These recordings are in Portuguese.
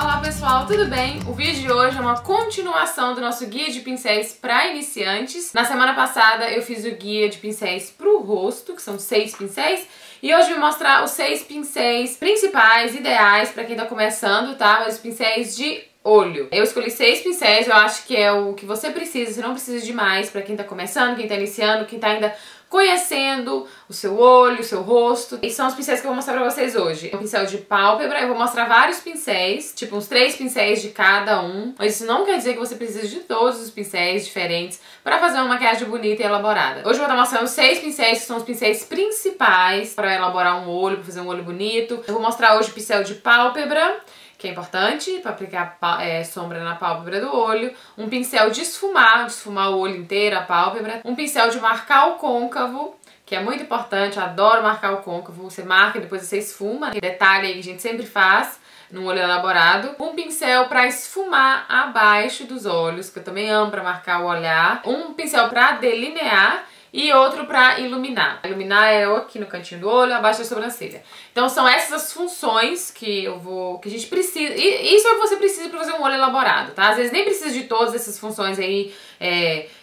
Olá pessoal, tudo bem? O vídeo de hoje é uma continuação do nosso guia de pincéis para iniciantes. Na semana passada eu fiz o guia de pincéis para o rosto, que são 6 pincéis, e hoje eu vou mostrar os 6 pincéis principais, ideais para quem tá começando, tá? Os pincéis de olho. Eu escolhi 6 pincéis, eu acho que é o que você precisa, você não precisa de mais para quem tá começando, quem tá iniciando, quem tá ainda conhecendo o seu olho, o seu rosto. E são os pincéis que eu vou mostrar pra vocês hoje. Um pincel de pálpebra, eu vou mostrar vários pincéis, tipo uns 3 pincéis de cada um. Mas isso não quer dizer que você precisa de todos os pincéis diferentes pra fazer uma maquiagem bonita e elaborada. Hoje eu vou estar mostrando 6 pincéis, que são os pincéis principais pra elaborar um olho, pra fazer um olho bonito. Eu vou mostrar hoje o pincel de pálpebra, que é importante para aplicar sombra na pálpebra do olho, um pincel de esfumar o olho inteiro, a pálpebra, um pincel de marcar o côncavo, que é muito importante, eu adoro marcar o côncavo, você marca e depois você esfuma, detalhe aí que a gente sempre faz num olho elaborado, um pincel para esfumar abaixo dos olhos, que eu também amo para marcar o olhar, um pincel para delinear, e outro pra iluminar. Iluminar é aqui no cantinho do olho, abaixo da sobrancelha. Então são essas as funções que a gente precisa. E isso é o que você precisa pra fazer um olho elaborado, tá? Às vezes nem precisa de todas essas funções aí,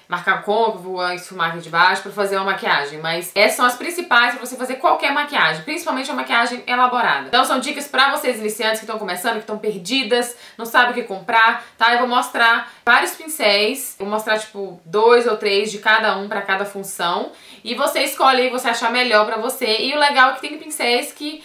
marcar o côncavo, esfumar aqui de baixo pra fazer uma maquiagem. Mas essas são as principais pra você fazer qualquer maquiagem, principalmente uma maquiagem elaborada. Então são dicas pra vocês iniciantes que estão começando, que estão perdidas, não sabem o que comprar, tá? Eu vou mostrar vários pincéis, vou mostrar tipo 2 ou 3 de cada um pra cada função. E você escolhe aí, você achar melhor pra você. E o legal é que tem pincéis que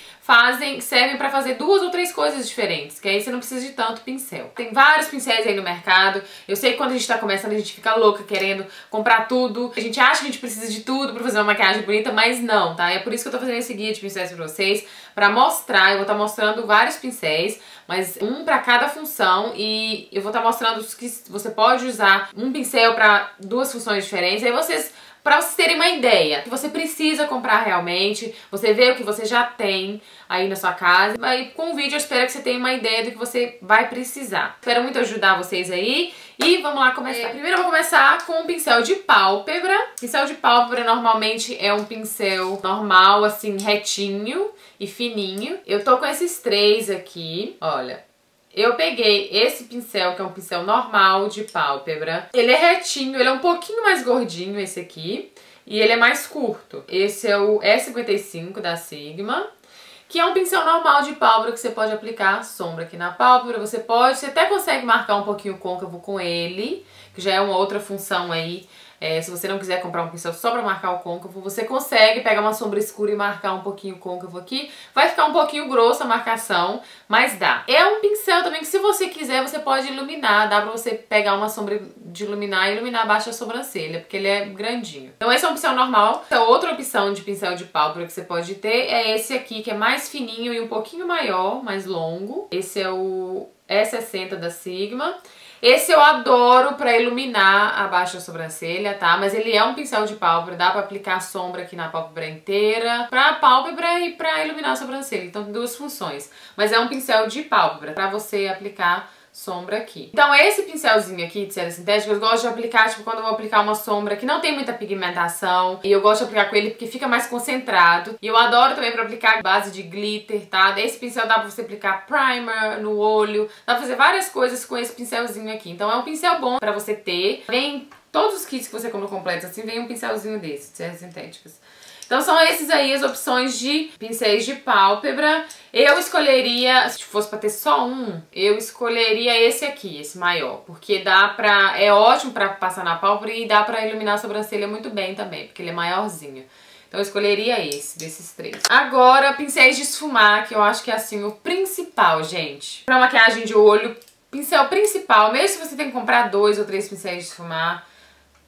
servem pra fazer 2 ou 3 coisas diferentes, que aí você não precisa de tanto pincel. Tem vários pincéis aí no mercado. Eu sei que quando a gente tá começando a gente fica louca querendo comprar tudo. A gente acha que a gente precisa de tudo pra fazer uma maquiagem bonita, mas não, tá? É por isso que eu tô fazendo esse guia de pincéis pra vocês, pra mostrar. Eu vou estar mostrando vários pincéis, mas um pra cada função, e eu vou estar mostrando os que você pode usar um pincel pra 2 funções diferentes. Aí pra vocês terem uma ideia, o que você precisa comprar realmente, você vê o que você já tem aí na sua casa. Aí com o vídeo eu espero que você tenha uma ideia do que você vai precisar. Espero muito ajudar vocês aí e vamos lá começar. Primeiro eu vou começar com um pincel de pálpebra. Pincel de pálpebra normalmente é um pincel normal, assim, retinho e fininho. Eu tô com esses 3 aqui, olha. Eu peguei esse pincel, que é um pincel normal de pálpebra. Ele é retinho, ele é um pouquinho mais gordinho, esse aqui. E ele é mais curto. Esse é o E55 da Sigma, que é um pincel normal de pálpebra que você pode aplicar sombra aqui na pálpebra. Você até consegue marcar um pouquinho o côncavo com ele, que já é uma outra função aí. Se você não quiser comprar um pincel só pra marcar o côncavo, você consegue pegar uma sombra escura e marcar um pouquinho o côncavo aqui. Vai ficar um pouquinho grossa a marcação, mas dá. É um pincel também que, se você quiser, você pode iluminar. Dá pra você pegar uma sombra de iluminar e iluminar abaixo da sobrancelha, porque ele é grandinho. Então esse é um pincel normal. A outra opção de pincel de pálpebra que você pode ter é esse aqui, que é mais fininho e um pouquinho maior, mais longo. Esse é o E60 da Sigma. Esse eu adoro pra iluminar abaixo da sobrancelha, tá? Mas ele é um pincel de pálpebra, dá pra aplicar sombra aqui na pálpebra inteira, pra pálpebra e pra iluminar a sobrancelha. Então tem 2 funções. Mas é um pincel de pálpebra, pra você aplicar sombra aqui. Então esse pincelzinho aqui de cera sintética eu gosto de aplicar, tipo, quando eu vou aplicar uma sombra que não tem muita pigmentação, e eu gosto de aplicar com ele porque fica mais concentrado. E eu adoro também pra aplicar base de glitter, tá? Esse pincel dá pra você aplicar primer no olho, dá pra fazer várias coisas com esse pincelzinho aqui. Então é um pincel bom pra você ter. Vem todos os kits que você compra completos assim, vem um pincelzinho desse, de ceras sintéticas. Então são esses aí as opções de pincéis de pálpebra. Eu escolheria, se fosse pra ter só um, eu escolheria esse aqui, esse maior. Porque é ótimo pra passar na pálpebra e dá pra iluminar a sobrancelha muito bem também, porque ele é maiorzinho. Então eu escolheria esse, desses 3. Agora, pincéis de esfumar, que eu acho que é assim o principal, gente. Pra maquiagem de olho, pincel principal, mesmo se você tem que comprar 2 ou 3 pincéis de esfumar,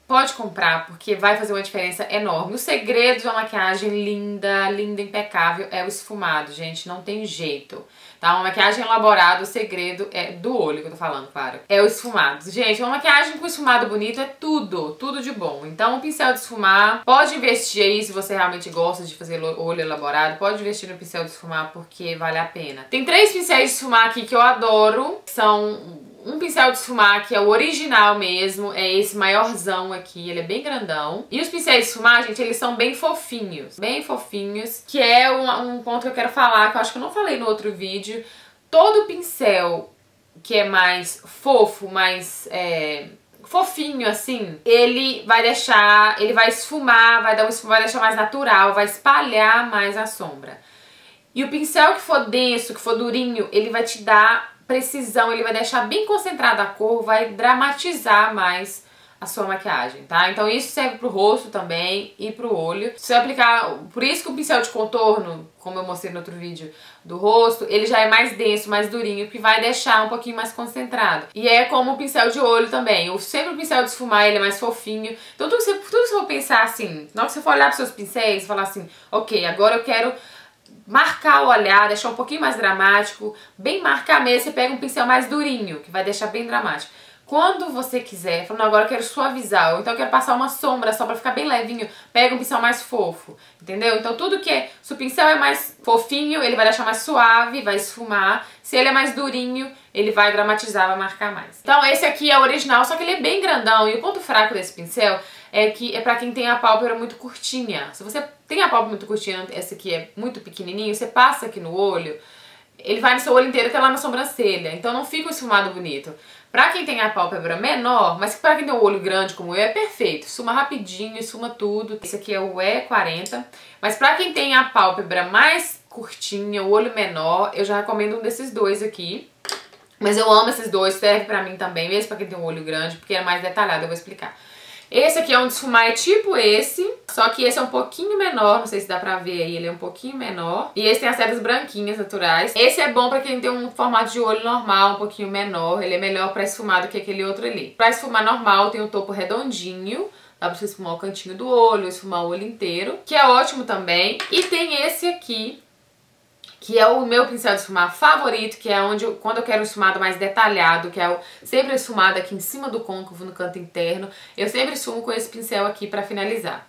pode comprar, porque vai fazer uma diferença enorme. O segredo de uma maquiagem linda, linda, impecável, é o esfumado, gente. Não tem jeito, tá? Uma maquiagem elaborada, o segredo é do olho que eu tô falando, claro. É o esfumado. Gente, uma maquiagem com esfumado bonito é tudo de bom. Então, um pincel de esfumar, pode investir aí se você realmente gosta de fazer olho elaborado. Pode investir no pincel de esfumar, porque vale a pena. Tem 3 pincéis de esfumar aqui que eu adoro. São um pincel de esfumar, que é o original mesmo, é esse maiorzão aqui, ele é bem grandão. E os pincéis de esfumar, gente, eles são bem fofinhos, que é um ponto que eu quero falar, que eu acho que eu não falei no outro vídeo. Todo pincel que é mais fofo, mais fofinho assim, ele vai deixar, ele vai esfumar, vai deixar mais natural, vai espalhar mais a sombra. E o pincel que for denso, que for durinho, ele vai te dar precisão, ele vai deixar bem concentrada a cor, vai dramatizar mais a sua maquiagem, tá? Então isso serve pro rosto também e pro olho. Se você aplicar, por isso que o pincel de contorno, como eu mostrei no outro vídeo do rosto, ele já é mais denso, mais durinho, que vai deixar um pouquinho mais concentrado. E é como o pincel de olho também. Sempre o pincel de esfumar, ele é mais fofinho. Então tudo que você for pensar assim, na hora que você for olhar pros seus pincéis, falar assim, ok, agora eu quero marcar o olhar, deixar um pouquinho mais dramático, bem marcar mesmo, você pega um pincel mais durinho, que vai deixar bem dramático. Quando você quiser, falando agora eu quero suavizar, ou então eu quero passar uma sombra só pra ficar bem levinho, pega um pincel mais fofo, entendeu? Então tudo que é, se o pincel é mais fofinho, ele vai deixar mais suave, vai esfumar. Se ele é mais durinho, ele vai dramatizar, vai marcar mais. Então esse aqui é o original, só que ele é bem grandão, e o ponto fraco desse pincel é que é pra quem tem a pálpebra muito curtinha. Se você tem a pálpebra muito curtinha, esse aqui é muito pequenininho, você passa aqui no olho, ele vai no seu olho inteiro até lá na sobrancelha, então não fica um esfumado bonito. Pra quem tem a pálpebra menor, mas pra quem tem um olho grande como eu, é perfeito. Esfuma rapidinho, esfuma tudo. Esse aqui é o E40. Mas pra quem tem a pálpebra mais curtinha, o olho menor, eu já recomendo um desses dois aqui. Mas eu amo esses dois, serve pra mim também, mesmo pra quem tem um olho grande, porque é mais detalhado, eu vou explicar. Esse aqui é um de esfumar, é tipo esse, só que esse é um pouquinho menor, não sei se dá pra ver aí, ele é um pouquinho menor. E esse tem as cerdas branquinhas naturais. Esse é bom pra quem tem um formato de olho normal, um pouquinho menor, ele é melhor pra esfumar do que aquele outro ali. Pra esfumar normal tem o topo redondinho, dá pra você esfumar o cantinho do olho, esfumar o olho inteiro, que é ótimo também. E tem esse aqui, que é o meu pincel de esfumar favorito, que é onde quando eu quero um esfumado mais detalhado, que é sempre esfumado aqui em cima do côncavo, no canto interno, eu sempre esfumo com esse pincel aqui pra finalizar.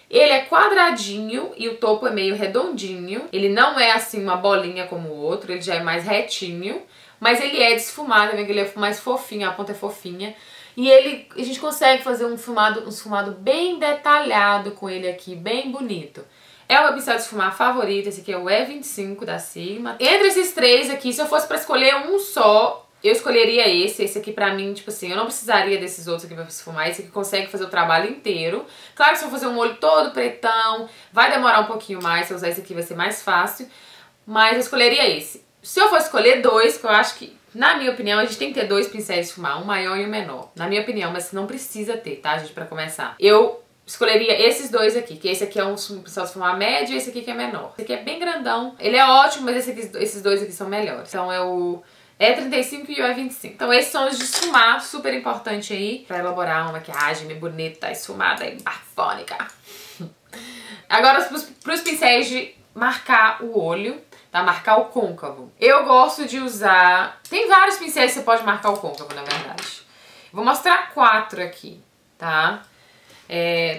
Ele é quadradinho e o topo é meio redondinho, ele não é assim uma bolinha como o outro, ele já é mais retinho, mas ele é de esfumar, tá vendo? Ele é mais fofinho, a ponta é fofinha. E a gente consegue fazer um esfumado bem detalhado com ele aqui, bem bonito. É o meu pincel de esfumar favorito, esse aqui é o E25 da Sigma. Entre esses três aqui, se eu fosse pra escolher um só, eu escolheria esse aqui pra mim, tipo assim, eu não precisaria desses outros aqui pra esfumar, esse aqui consegue fazer o trabalho inteiro. Claro que se eu fazer um olho todo pretão, vai demorar um pouquinho mais, se eu usar esse aqui vai ser mais fácil, mas eu escolheria esse. Se eu for escolher dois, que eu acho que, na minha opinião, a gente tem que ter dois pincéis de esfumar, um maior e um menor. Na minha opinião, mas não precisa ter, tá, gente, pra começar. Eu escolheria esses dois aqui, que esse aqui é um pincel de esfumar médio e esse aqui que é menor. Esse aqui é bem grandão, ele é ótimo, mas esses dois aqui são melhores. Então é o E35 e o E25. Então esses são os de esfumar, super importante aí, pra elaborar uma maquiagem bem bonita, esfumada e bafônica. Agora pros pincéis de marcar o olho, tá? Marcar o côncavo. Eu gosto de usar... Tem vários pincéis que você pode marcar o côncavo, na verdade. Vou mostrar 4 aqui, tá?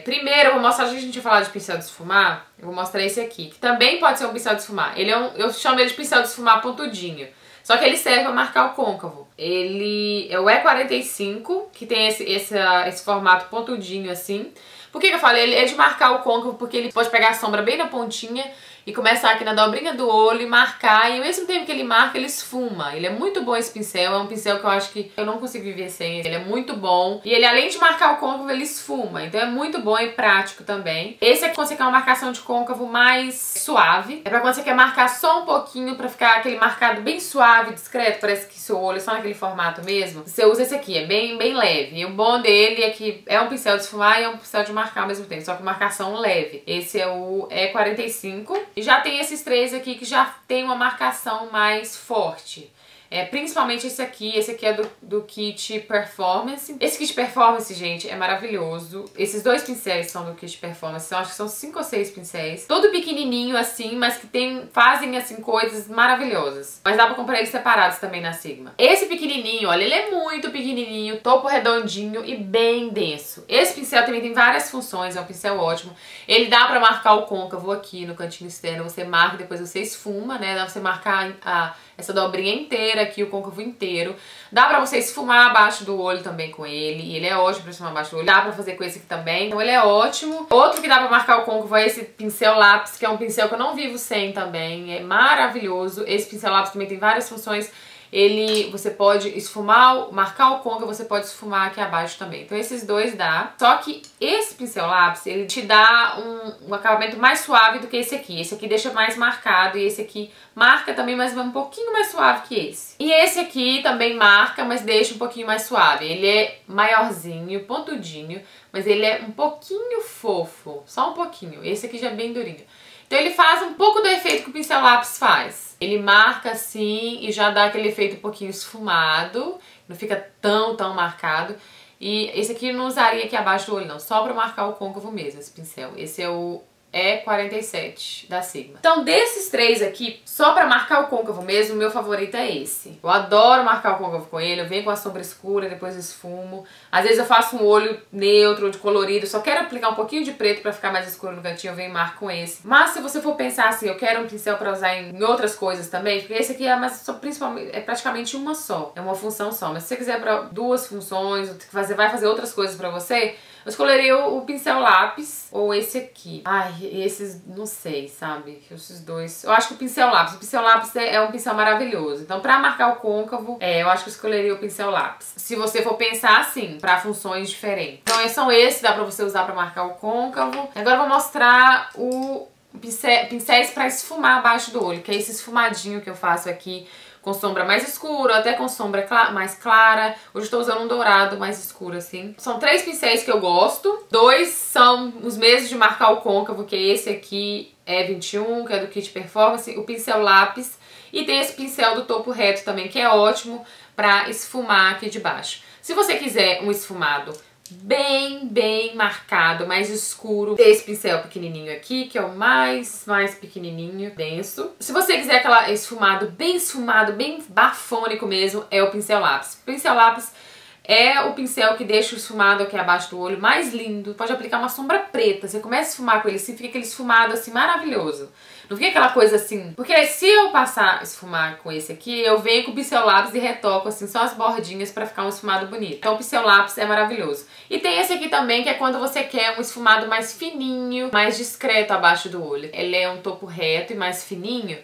Primeiro eu vou mostrar, a gente tinha falado de pincel de esfumar, eu vou mostrar esse aqui, que também pode ser um pincel de esfumar. Ele é eu chamo ele de pincel de esfumar pontudinho, só que ele serve para marcar o côncavo. Ele é o E45, que tem esse formato pontudinho assim. Por que eu falei? Ele é de marcar o côncavo, porque ele pode pegar a sombra bem na pontinha e começar aqui na dobrinha do olho e marcar, e ao mesmo tempo que ele marca, ele esfuma. Ele é muito bom esse pincel, é um pincel que eu acho que eu não consigo viver sem. Ele é muito bom, e ele além de marcar o côncavo, ele esfuma, então é muito bom e prático também. Esse é quando você quer uma marcação de côncavo mais suave, é pra quando você quer marcar só um pouquinho, pra ficar aquele marcado bem suave, discreto, parece que seu olho é só naquele formato mesmo. Você usa esse aqui, é bem leve, e o bom dele é que é um pincel de esfumar e é um pincel de marcar ao mesmo tempo, só que marcação leve. Esse é o E45. E já tem esses três aqui que já tem uma marcação mais forte. Principalmente esse aqui é do kit Performance. Esse kit Performance, gente, é maravilhoso. Esses dois pincéis são do kit Performance, eu acho que são 5 ou 6 pincéis. Todo pequenininho assim, mas que fazem assim coisas maravilhosas. Mas dá pra comprar eles separados também na Sigma. Esse pequenininho, olha, ele é muito pequenininho, topo redondinho e bem denso. Esse pincel também tem várias funções, é um pincel ótimo. Ele dá pra marcar o côncavo aqui no cantinho externo, você marca, depois você esfuma, né? Dá pra você marcar essa dobrinha inteira aqui, o côncavo inteiro. Dá pra você esfumar abaixo do olho também com ele. E ele é ótimo pra esfumar abaixo do olho. Dá pra fazer com esse aqui também. Então ele é ótimo. Outro que dá pra marcar o côncavo é esse pincel lápis, que é um pincel que eu não vivo sem também. É maravilhoso. Esse pincel lápis também tem várias funções. você pode esfumar, marcar o côncavo, você pode esfumar aqui abaixo também. Então esses dois dá. Só que esse pincel lápis, ele te dá um acabamento mais suave do que esse aqui. Esse aqui deixa mais marcado e esse aqui marca também, mas vai um pouquinho mais suave que esse. E esse aqui também marca, mas deixa um pouquinho mais suave. Ele é maiorzinho, pontudinho, mas ele é um pouquinho fofo, só um pouquinho. Esse aqui já é bem durinho. Então ele faz um pouco do efeito que o pincel lápis faz. Ele marca assim e já dá aquele efeito um pouquinho esfumado, não fica tão marcado. E esse aqui eu não usaria aqui abaixo do olho não, só pra marcar o côncavo mesmo, esse pincel. Esse é o E47 da Sigma. Então desses três aqui, só pra marcar o côncavo mesmo, o meu favorito é esse. Eu adoro marcar o côncavo com ele, eu venho com a sombra escura, depois esfumo. Às vezes eu faço um olho neutro, de colorido, só quero aplicar um pouquinho de preto pra ficar mais escuro no cantinho, eu venho e marco com esse. Mas se você for pensar assim, eu quero um pincel pra usar em outras coisas também, porque esse aqui é praticamente uma só, é uma função só. Mas se você quiser pra duas funções, vai fazer outras coisas pra você, eu escolheria o pincel lápis ou esse aqui. Ai, esses, não sei, sabe? Esses dois. Eu acho que o pincel lápis é um pincel maravilhoso. Então, pra marcar o côncavo, eu acho que eu escolheria o pincel lápis. Se você for pensar assim, pra funções diferentes. Então, são esses, dá pra você usar pra marcar o côncavo. Agora eu vou mostrar pincéis pra esfumar abaixo do olho, que é esse esfumadinho que eu faço aqui, com sombra mais escura, até com sombra mais clara. Hoje eu estou usando um dourado mais escuro, assim. São 3 pincéis que eu gosto. 2 são os mesmos de marcar o côncavo, que é esse aqui, E21, que é do Kit Performance, o pincel lápis. E tem esse pincel do topo reto também, que é ótimo pra esfumar aqui de baixo. Se você quiser um esfumado bem marcado, mais escuro, esse pincel pequenininho aqui, que é o mais pequenininho, denso. Se você quiser aquele esfumado, bem bafônico mesmo, é o pincel lápis. O pincel lápis é o pincel que deixa o esfumado aqui abaixo do olho mais lindo. Pode aplicar uma sombra preta, você começa a esfumar com ele assim, fica aquele esfumado assim maravilhoso. Não fica aquela coisa assim, porque se eu passar a esfumar com esse aqui, eu venho com o pincel lápis e retoco assim só as bordinhas pra ficar um esfumado bonito. Então o pincel lápis é maravilhoso. E tem esse aqui também, que é quando você quer um esfumado mais fininho, mais discreto abaixo do olho. Ele é um topo reto e mais fininho.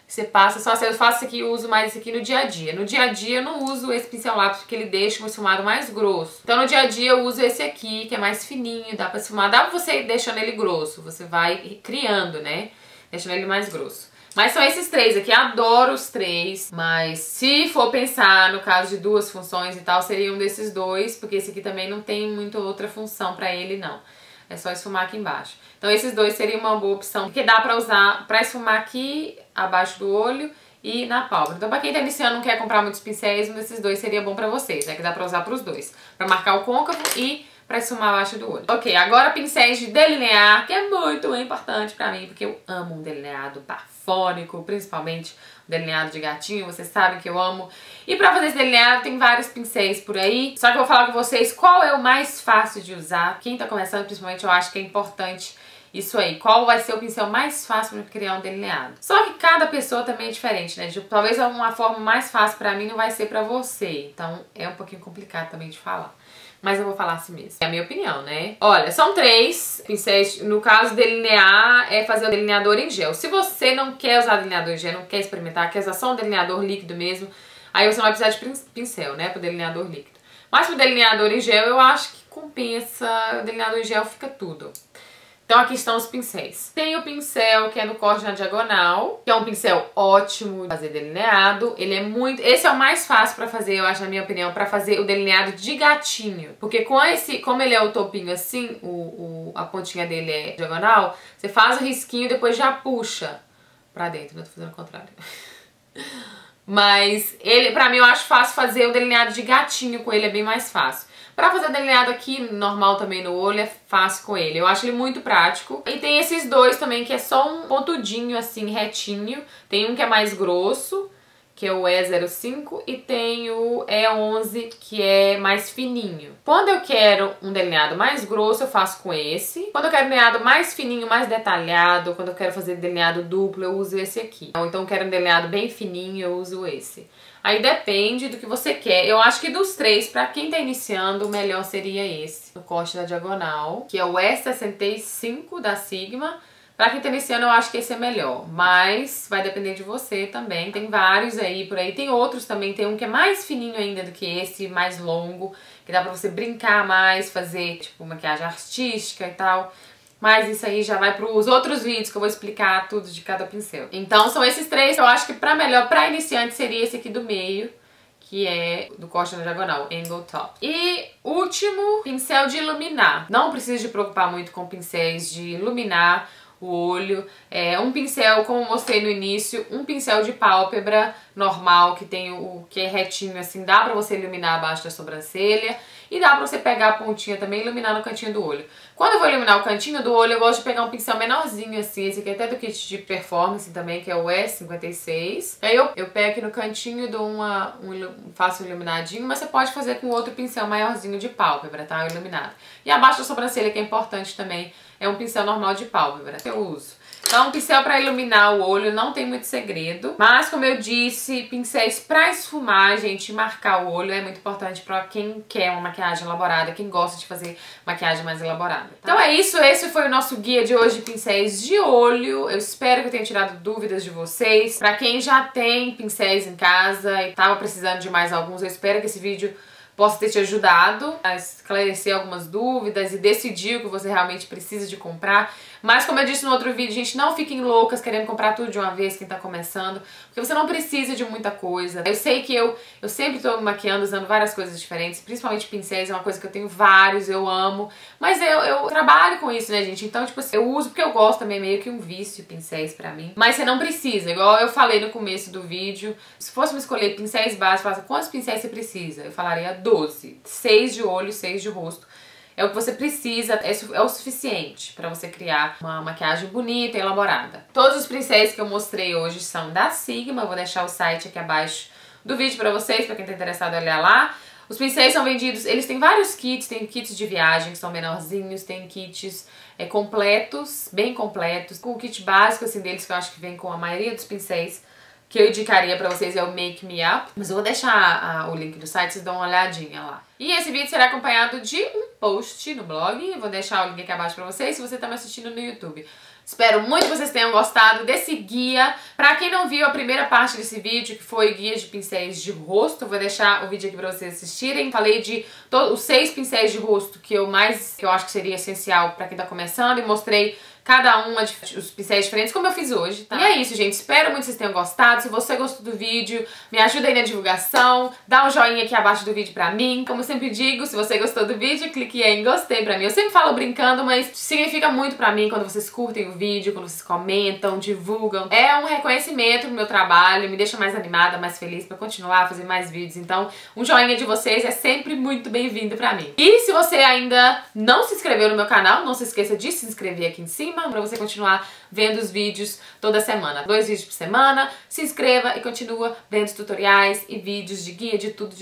Você passa, só eu faço isso aqui, eu uso mais esse aqui no dia a dia. No dia a dia eu não uso esse pincel lápis porque ele deixa um esfumado mais grosso. Então no dia a dia eu uso esse aqui, que é mais fininho, dá pra esfumar. Dá pra você ir deixando ele grosso, você vai criando, né? Deixando ele mais grosso. Mas são esses 3 aqui, adoro os 3. Mas se for pensar no caso de 2 funções e tal, seria um desses 2, porque esse aqui também não tem muita outra função pra ele, não. É só esfumar aqui embaixo. Então esses 2 seriam uma boa opção, porque dá pra usar pra esfumar aqui abaixo do olho e na pálpebra. Então pra quem tá iniciando e não quer comprar muitos pincéis, um desses 2 seria bom pra vocês, né? Que dá pra usar pros 2. Pra marcar o côncavo e pra esfumar abaixo do olho. Ok, agora pincéis de delinear, que é muito importante pra mim, porque eu amo um delineado bafônico, principalmente um delineado de gatinho, vocês sabem que eu amo. E pra fazer esse delineado tem vários pincéis por aí, só que eu vou falar com vocês qual é o mais fácil de usar. Quem tá começando, principalmente, eu acho que é importante isso aí. Qual vai ser o pincel mais fácil pra criar um delineado? Só que cada pessoa também é diferente, né? Talvez uma forma mais fácil pra mim não vai ser pra você, então é um pouquinho complicado também de falar. Mas eu vou falar assim mesmo. É a minha opinião, né? Olha, são 3 pincéis. No caso, delinear é fazer o delineador em gel. Se você não quer usar delineador em gel, não quer experimentar, quer usar só um delineador líquido mesmo, aí você não vai precisar de pincel, né? Pro delineador líquido. Mas pro delineador em gel, eu acho que compensa. O delineador em gel fica tudo. Então aqui estão os pincéis. Tem o pincel que é no corte na diagonal, que é um pincel ótimo de fazer delineado. Ele é muito... Esse é o mais fácil pra fazer, eu acho, na minha opinião, pra fazer o delineado de gatinho. Porque com esse, como ele é o topinho assim, a pontinha dele é diagonal, você faz o risquinho e depois já puxa pra dentro. Eu tô fazendo o contrário. Mas ele, pra mim, eu acho fácil fazer o delineado de gatinho com ele, é bem mais fácil. Pra fazer delineado aqui, normal também no olho, é fácil com ele. Eu acho ele muito prático. E tem esses 2 também, que é só um pontudinho, assim, retinho. Tem um que é mais grosso, que é o E05, e tem o E11, que é mais fininho. Quando eu quero um delineado mais grosso, eu faço com esse. Quando eu quero delineado mais fininho, mais detalhado, quando eu quero fazer delineado duplo, eu uso esse aqui. Ou então eu quero um delineado bem fininho, eu uso esse. Aí depende do que você quer. Eu acho que dos 3, pra quem tá iniciando, o melhor seria esse. O corte da diagonal, que é o E65 da Sigma. Pra quem tá iniciando, eu acho que esse é melhor, mas vai depender de você também. Tem vários aí por aí, tem outros também, tem um que é mais fininho ainda do que esse, mais longo, que dá pra você brincar mais, fazer tipo maquiagem artística e tal. Mas isso aí já vai pros outros vídeos que eu vou explicar tudo de cada pincel. Então são esses três, eu acho que pra melhor, pra iniciante seria esse aqui do meio, que é do corte na diagonal, Angle Top. E último, pincel de iluminar. Não precisa de preocupar muito com pincéis de iluminar o olho. É um pincel, como eu mostrei no início, um pincel de pálpebra normal, que tem o que é retinho assim, dá pra você iluminar abaixo da sobrancelha. E dá pra você pegar a pontinha também e iluminar no cantinho do olho. Quando eu vou iluminar o cantinho do olho, eu gosto de pegar um pincel menorzinho assim. Esse aqui é até do kit de performance também, que é o E56. Aí eu pego aqui no cantinho e dou faço um iluminadinho, mas você pode fazer com outro pincel maiorzinho de pálpebra, tá? Iluminado. E abaixo da sobrancelha, que é importante também, é um pincel normal de pálpebra que eu uso. Então, um pincel pra iluminar o olho não tem muito segredo. Mas, como eu disse, pincéis pra esfumar, gente, marcar o olho é muito importante pra quem quer uma maquiagem elaborada, quem gosta de fazer maquiagem mais elaborada. Tá? Então é isso, esse foi o nosso guia de hoje de pincéis de olho. Eu espero que eu tenha tirado dúvidas de vocês. Pra quem já tem pincéis em casa e tava precisando de mais alguns, eu espero que esse vídeo possa ter te ajudado a esclarecer algumas dúvidas e decidir o que você realmente precisa de comprar. Mas como eu disse no outro vídeo, gente, não fiquem loucas querendo comprar tudo de uma vez, quem tá começando, porque você não precisa de muita coisa. Eu sei que eu sempre tô me maquiando usando várias coisas diferentes, principalmente pincéis, é uma coisa que eu tenho vários, eu amo. Mas eu trabalho com isso, né, gente? Então, tipo assim, eu uso porque eu gosto também, meio que um vício pincéis pra mim. Mas você não precisa, igual eu falei no começo do vídeo, se fosse me escolher pincéis básicos, falasse, quantos pincéis você precisa? Eu falaria 12. 6 de olho, 6 de rosto. É o que você precisa, é o suficiente pra você criar uma maquiagem bonita e elaborada. Todos os pincéis que eu mostrei hoje são da Sigma, eu vou deixar o site aqui abaixo do vídeo pra vocês, pra quem tá interessado em olhar lá. Os pincéis são vendidos, eles têm vários kits, tem kits de viagem que são menorzinhos, tem kits completos, bem completos. O kit básico assim deles, que eu acho que vem com a maioria dos pincéis, que eu indicaria pra vocês é o Make Me Up. Mas eu vou deixar o link do site, vocês dão uma olhadinha lá. E esse vídeo será acompanhado de um post no blog. Eu vou deixar o link aqui abaixo pra vocês, se você tá me assistindo no YouTube. Espero muito que vocês tenham gostado desse guia. Pra quem não viu a primeira parte desse vídeo, que foi guia de pincéis de rosto, eu vou deixar o vídeo aqui pra vocês assistirem. Falei de os 6 pincéis de rosto que eu acho que seria essencial pra quem tá começando, e mostrei cada uma os pincéis diferentes, como eu fiz hoje, tá? E é isso, gente. Espero muito que vocês tenham gostado. Se você gostou do vídeo, me ajuda aí na divulgação. Dá um joinha aqui abaixo do vídeo pra mim. Como eu sempre digo, se você gostou do vídeo, clique em gostei pra mim. Eu sempre falo brincando, mas significa muito pra mim quando vocês curtem o vídeo, quando vocês comentam, divulgam. É um reconhecimento do meu trabalho, me deixa mais animada, mais feliz pra continuar a fazer mais vídeos. Então, um joinha de vocês é sempre muito bem-vindo pra mim. E se você ainda não se inscreveu no meu canal, não se esqueça de se inscrever aqui em cima, pra você continuar vendo os vídeos toda semana. 2 vídeos por semana, se inscreva e continua vendo os tutoriais e vídeos de guia, de tudo.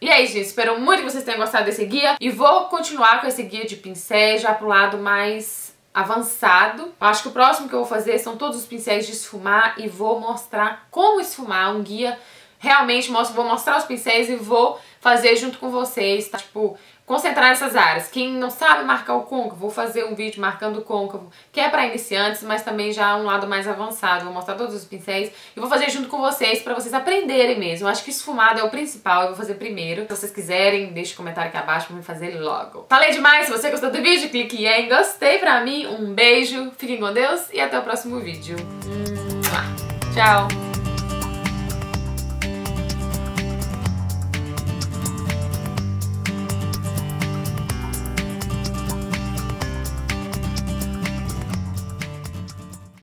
E é isso, gente. Espero muito que vocês tenham gostado desse guia e vou continuar com esse guia de pincéis já pro lado mais avançado. Eu acho que o próximo que eu vou fazer são todos os pincéis de esfumar e vou mostrar como esfumar, um guia realmente vou mostrar os pincéis e vou fazer junto com vocês, tá? Tipo, concentrar nessas áreas. Quem não sabe marcar o côncavo, vou fazer um vídeo marcando o côncavo, que é pra iniciantes, mas também já um lado mais avançado. Vou mostrar todos os pincéis e vou fazer junto com vocês pra vocês aprenderem mesmo. Eu acho que esfumado é o principal, eu vou fazer primeiro. Se vocês quiserem, deixe um comentário aqui abaixo pra me fazer logo. Falei demais, se você gostou do vídeo, clique em gostei pra mim. Um beijo, fiquem com Deus e até o próximo vídeo. Tchau!